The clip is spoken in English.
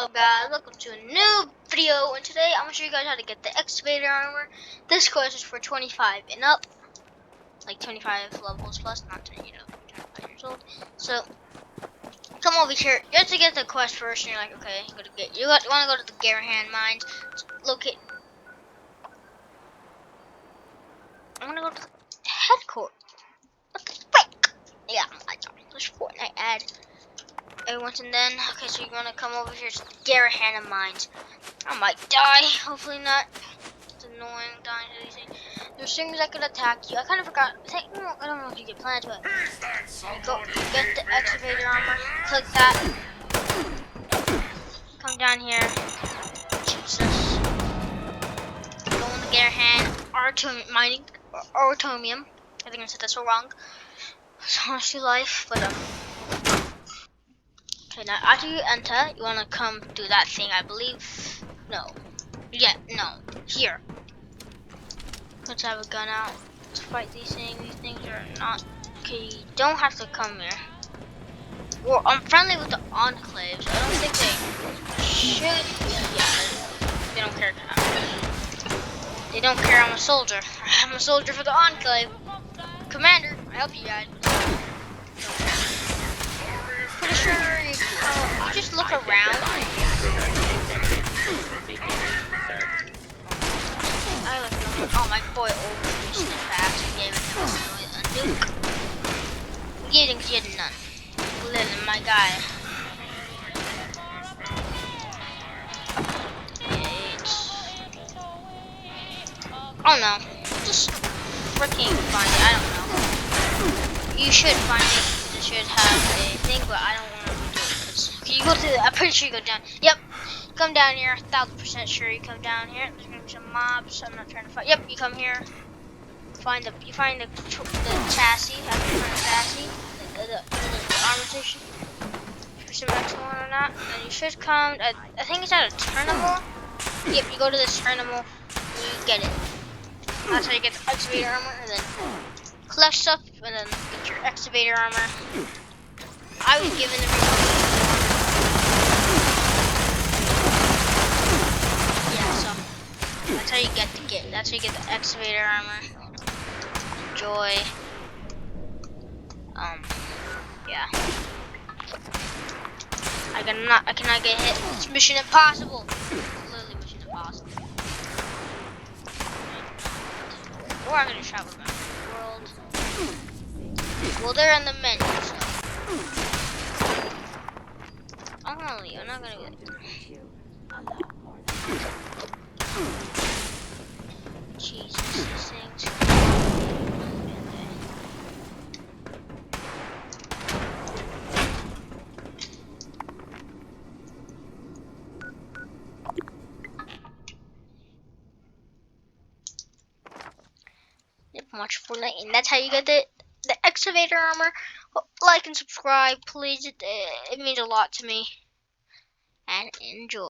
up, guys? Welcome to a new video, and today I'm gonna show you guys how to get the excavator armor. This quest is for 25 and up, like 25 levels plus, not 25 years old. So come over here. You have to get the quest first, and you're like, okay, you want to go to the Garahan mines. Locate. I'm gonna go to the headquarters. What the frick? Yeah, I sorry. There's Fortnite ad. Everyone's in then. Okay, so you're gonna come over here to the Garahan mines. I might die. Hopefully not. It's annoying dying to these things. There's things that could attack you. I kind of forgot. I don't know if you get plans, but go get the excavator armor. Click that. Come down here. Jesus. Go in the Garahan mining or Atomium. I think I said that so wrong. It's honestly life, but okay, now after you enter, you wanna come do that thing. I believe. No. Yeah, no. Here. Let's have a gun out to fight these things. These things are not. Okay, you don't have to come here. Well, I'm friendly with the enclaves. I don't think they should. Yeah, they don't care. They don't care. I'm a soldier. I'm a soldier for the enclave. Commander, I help you guys. Pretty sure you just look around. Oh, my boy overreached it fast and gave it a nuke. Getting shit none. Literally, my guy. Oh no. Just freaking find it. I don't know. You should find it. You should have a thing, but I don't want to do it. Because you go to the, I'm pretty sure you go down. Yep. Come down here, 1000% sure you come down here. There's gonna be some mobs. I'm not trying to fight. Yep, you come here. You find the chassis. After you find the chassis, the armor station. For some excellent or not, and you should come. I think it's at a terminal. Yep, you go to this terminal. You get it. That's how you get the excavator armor, and then collect stuff, and then get your excavator armor. I was given the. That's how you get the kit. That's how you get the excavator armor. Enjoy. Yeah. I cannot get hit. It's mission impossible. It's literally mission impossible. Or I'm gonna travel around the world. Well, they're in the menu, so. I'm gonna leave. I'm not gonna be there. Jesus, these things. Yep, watch Fortnite, and that's how you get the excavator armor. Like and subscribe, please. It means a lot to me. And enjoy.